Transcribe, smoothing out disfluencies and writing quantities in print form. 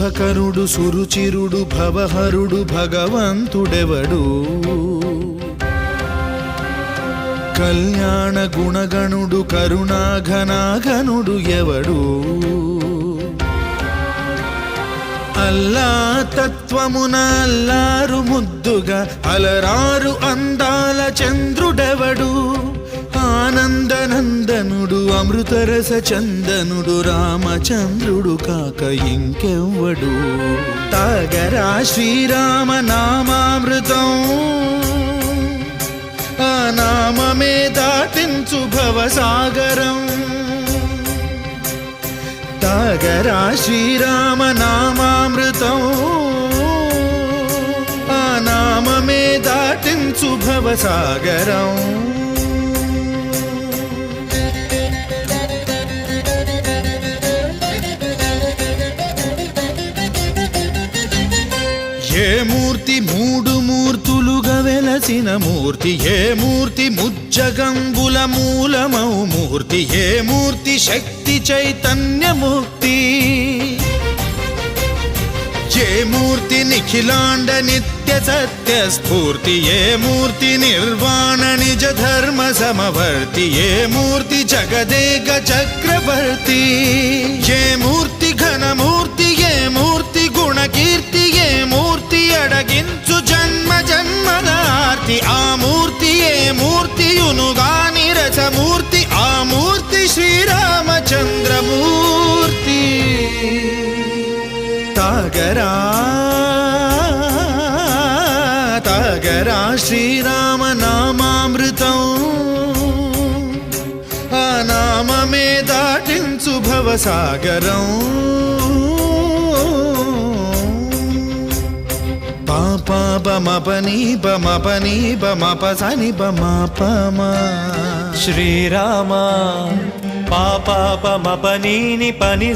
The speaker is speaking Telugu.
శుభకరుడు సురుచిరుడు భవహరుడు భగవంతుడెవడు కళ్యాణ గుణగణుడు కరుణాఘనాఘనుడు ఎవడు అల్లా తత్వమున అల్లారు ముద్దుగా అలరారు అందాల చంద్రుడెవడు ఆనందనందనుడు అమృతరస చందనుడు రామచంద్రుడు కాక ఇంకెవ్వడు తాగరా శ్రీరామ నామామృతం ఆ నామమే దాటించు భవసాగరం తాగరా శ్రీరామ నామామృతం ఆ నామమే దాటించు భవసాగరం ఏ మూర్తి మూడు మూర్తులుగా వెలసిన మూర్తి ఏ మూర్తి ముజ్జగంబుల మూలమౌ మూర్తి ఏ మూర్తి శక్తి చైతన్య ముక్తి ఏ మూర్తి నిఖిలాండ నిత్య సత్య స్ఫూర్తి ఏ మూర్తి నిర్వాణ నిజ ధర్మ సమవర్తి ఏ మూర్తి జగదేక చక్రవర్తి ఏ మూర్తి ఘనమూర్తి ఏ మూర్తి గుణకీర్తి ఏ మూర్తి అడగించు జన్మ జన్మదార్తి ఆ మూర్తి ఏ మూర్తియునుగాని రసమూర్తి ఆ మూర్తి శ్రీరామచంద్రమూర్తి తాగరా తాగరా శ్రీరామ నామామృతం ఆ నామమే దాటించు భవసాగరం పాపా బమపని బమపని బమపసని బమపమా శ్రీరామ పాప పమపని పని